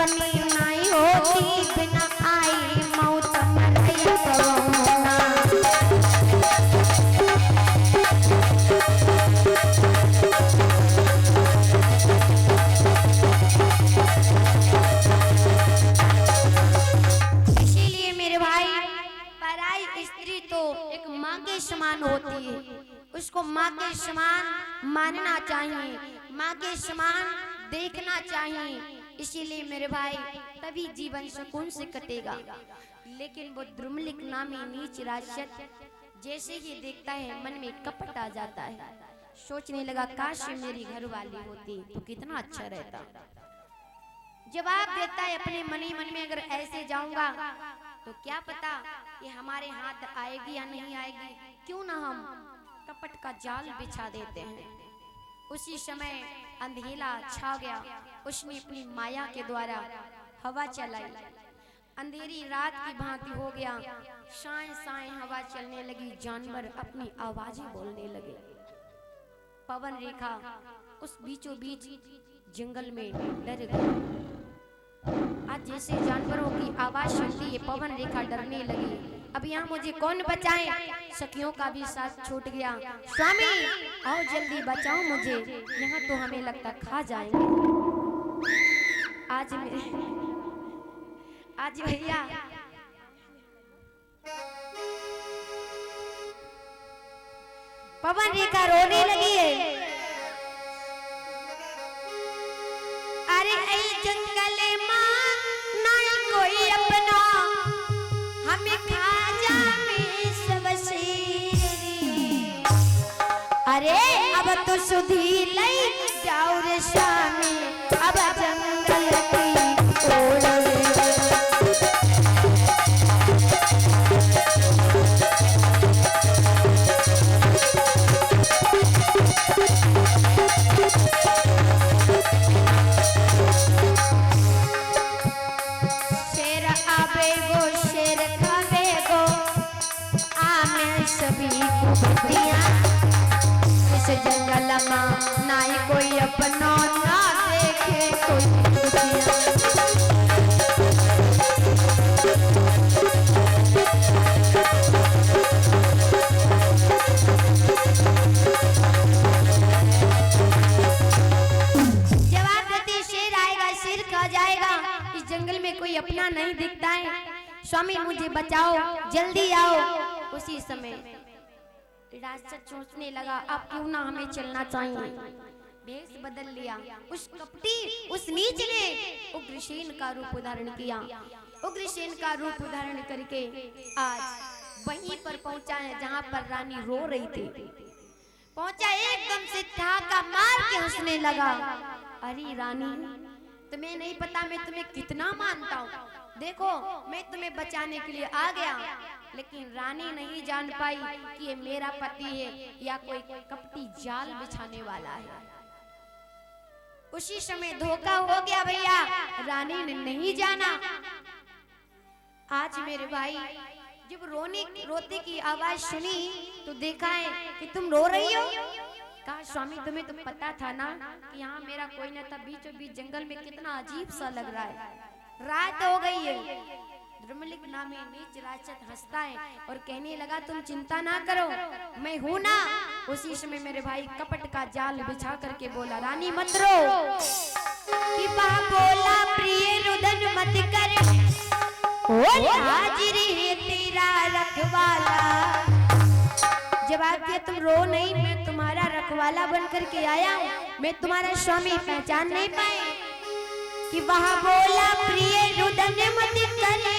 अपनी नाई होती बिना आई मौत मरई पवना। इसीलिए मेरे भाई पराई स्त्री तो एक माँ के समान होती है, उसको माँ के समान मानना चाहिए, माँ के समान देखना चाहिए। इसीलिए मेरे भाई तभी जीवन सुकून से कटेगा। लेकिन वो द्रुमलिक नामी नीच राक्षस जैसे ही देखता है मन में कपट आ जाता है, सोचने लगा काश मेरी घरवाली होती तो कितना अच्छा रहता। जवाब देता है अपने मन में अगर ऐसे जाऊंगा तो क्या पता ये हमारे हाथ आएगी या नहीं आएगी, क्यों ना हम कपट का जाल बिछा देते हैं। उसी समय अंधेरा छा गया, उसने अपनी माया के द्वारा हवा चलाई, अंधेरी रात की भांति हो गया, साए साए हवा चलने लगी, जानवर अपनी आवाजें बोलने लगे। पवन रेखा उस बीचों बीच जंगल में डर गई। आज जैसे जानवरों की आवाज सुनती है पवन रेखा डरने लगी। अब यहाँ मुझे कौन बचाए, सखियों का भी साथ छूट गया। स्वामी आओ जल्दी बचाओ मुझे, यहाँ तो हमें लगता खा जाएंगे। आज भैया पवन रेखा रोने लगी है। अरे जंगल माँ नहीं कोई अपना, हमें खा जाए सबसे। अरे अब तो सुधी लई जाओ रे स्वामी, अब जंगल की ओर। शेर आवे गो शेर खावे गो, आमे सभी को दिया। इस जंगल में ना ही कोई अपना, ना देखे कोई दुनिया। जवाब देते शेर आएगा, शेर खा जाएगा, इस जंगल में कोई अपना नहीं दिखता है। स्वामी मुझे बचाओ, जल्दी आओ। उसी समय राक्षस सोचने लगा अब क्यों ना हमें चलना चाहिए। भेष बदल लिया, उस कपटी उस नीच ने उग्रसेन का रूप धारण किया। उग्रसेन का रूप धारण करके आज वहीं पर पहुंचा है जहां पर रानी रो रही थी। पहुंचा, एकदम से ठाका मार के हंसने लगा। अरे रानी तुम्हें नहीं पता मैं तुम्हें कितना मानता हूँ, देखो मैं तुम्हें बचाने के लिए आ गया। लेकिन रानी नहीं जान पाई कि ये मेरा पति है या कोई कपटी जाल बिछाने वाला है। उसी समय धोखा हो गया भैया, रानी ने नहीं जाना। आज मेरे भाई जब रोते की आवाज सुनी तो देखा है कि तुम रो रही हो। कहा स्वामी तुम्हें तो पता था ना कि यहाँ मेरा कोई न था, बीचों बीच जंगल में कितना अजीब सा लग रहा है। रात हो गई है। द्रुमलिक नामी नीच राक्षस हंसता है और कहने लगा तुम चिंता ना करो, मैं हूं ना। उसी समय मेरे भाई कपट का जाल बिछा करके बोला रानी मत रो। कि बोला प्रिय रुदन मत कर, हाजिर है तेरा रखवाला। जवाब दिया तुम रो नहीं, मैं तुम्हारा रखवाला बनकर के आया हूँ, मैं तुम्हारा स्वामी पहचान नहीं पाए। कि वहाँ बोला प्रिय रुदन मत करे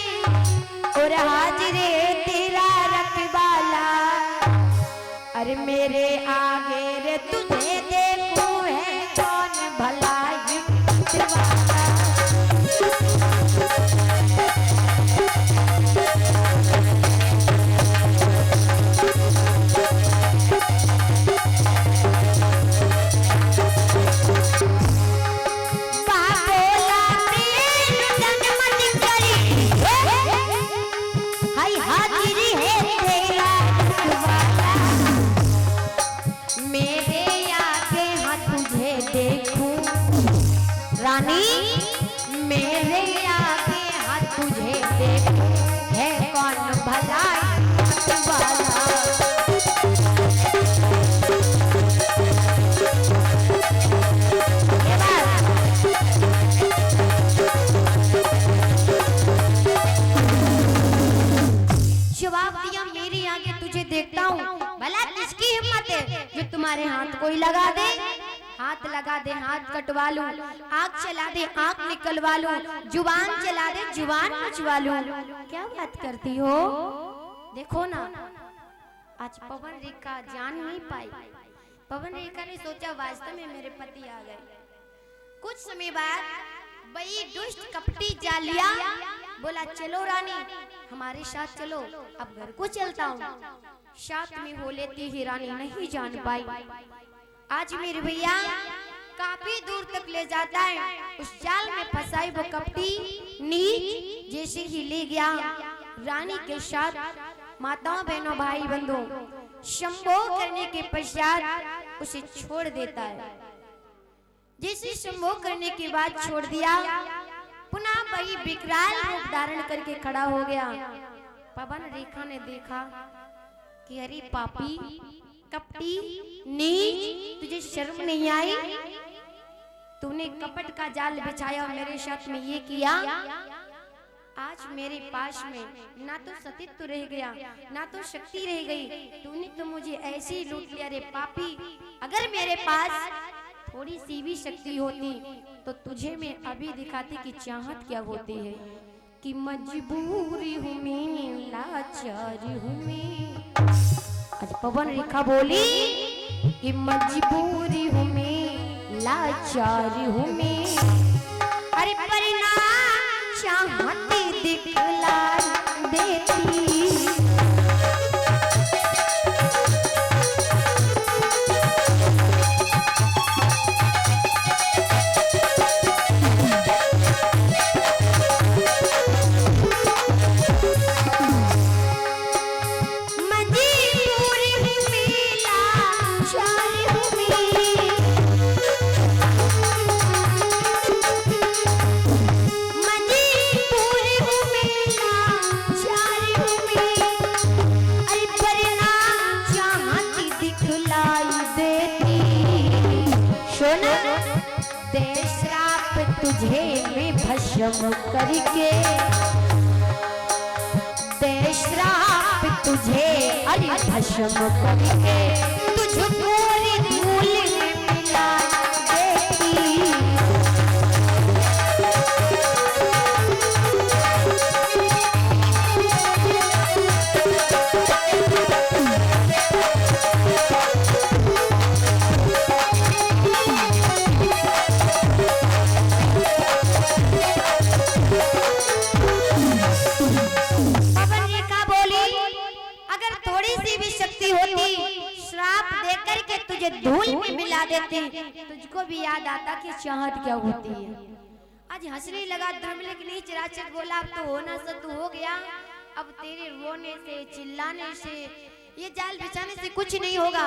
और हाजिर है तेरा रखवाला। अरे मेरे आगे रे तुझे देखूं है कौन भला वाला। मेरे आगे हाथ तुझे देख है कौन भलाई वाला। जवाब दिया मेरे आगे तुझे देखता हूँ, भला किसकी हिम्मत है जो तुम्हारे हाथ कोई लगा दे, हाथ लगा दे हाथ कटवा लूं, आँख चला दे आँख निकलवा लूं, जुबान चला दे जुबान कटवा लूं। क्या बात करती हो? देखो ना, आज पवन रेखा जान नहीं पाई। पवन रेखा ने सोचा वास्तव में मेरे पति आ गए। कुछ समय बाद वही दुष्ट कपटी जालिया बोला चलो रानी हमारे साथ चलो, अब घर को चलता हूँ। साथ में हो लेती ही रानी नहीं जान पाई। आज मेरे भैया काफी दूर तक ले जाता है, उस जाल में फंसाई वो कपटी नीच जैसे ही ले गया रानी के साथ। माताओं बहनों भाई बंधुओं, संभोग करने के पश्चात उसे छोड़ देता है। जैसे संभोग करने के बाद छोड़ दिया, पुनः वही विकराल रूप धारण करके खड़ा हो गया। पवन रेखा ने देखा कि अरे पापी कपटी नीच, तुझे शर्म नहीं आई? तूने कपट का जाल बिछाया और मेरे साथ में ये किया। आज मेरे पास में ना तो सतीत्व रह गया ना तो शक्ति रह गई, तूने तो मुझे ऐसे ही लूट लिया। रे पापी, अगर मेरे पास थोड़ी सी भी शक्ति होती तो तुझे मैं अभी दिखाती कि चाहत क्या होती है। कि मजबूरी हूँ मैं, लाचारी हूँ मैं। आज पवन रेखा बोली कि मजबूरी हूँ मैं, लाचारी हूँ मैं। अरे परिणाम चाहती दिखला देती। तुझे मैं भस्म करके दे श्राप तुझे, अरे भस्म करके तुझको धूल में मिला देती। धूल में मिला देते, तुझको भी याद आता कि चाहत क्या होती है। आज हंसने लगा धर्मले की नीच राक्षस बोला अब तो होना सत्य हो गया, अब तेरे रोने से चिल्लाने से ये जाल बिछाने से कुछ नहीं होगा।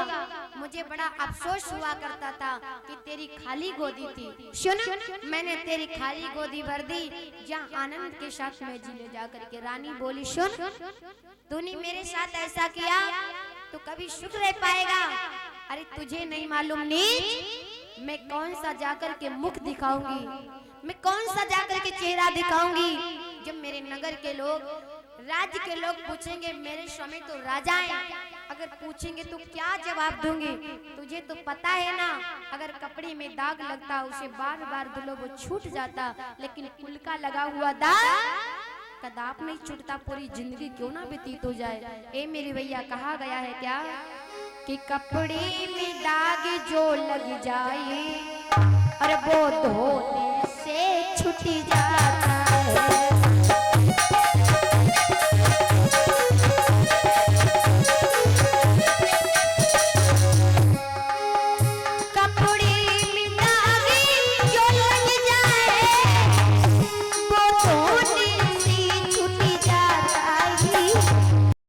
मुझे बड़ा अफसोस हुआ करता था कि तेरी खाली गोदी थी। सुन, मैंने तेरी खाली गोदी भर दी जहाँ आनंद के साथ में जी ले जा करके। रानी बोली सुन, तूने मेरे साथ ऐसा किया तो कभी सुख रह पाएगा। अरे तुझे नहीं मालूम नीच, मैं कौन सा जाकर के मुख दिखाऊंगी, मैं कौन सा जाकर के चेहरा दिखाऊंगी। जब मेरे नगर के लोग, राज्य के लोग पूछेंगे मेरे स्वामी तो राजा हैं, अगर पूछेंगे तो क्या जवाब दूंगी। तुझे तो पता है ना, अगर कपड़े में दाग लगता उसे बार बार धुलो वो छूट जाता, लेकिन कुल का लगा हुआ दाग कदाप नहीं छूटता, पूरी जिंदगी क्यों ना व्यतीत हो जाए। ए मेरे भैया, कहा गया है क्या कि कपड़े में दाग जो लग जाए और वो धोने से छूट जाता।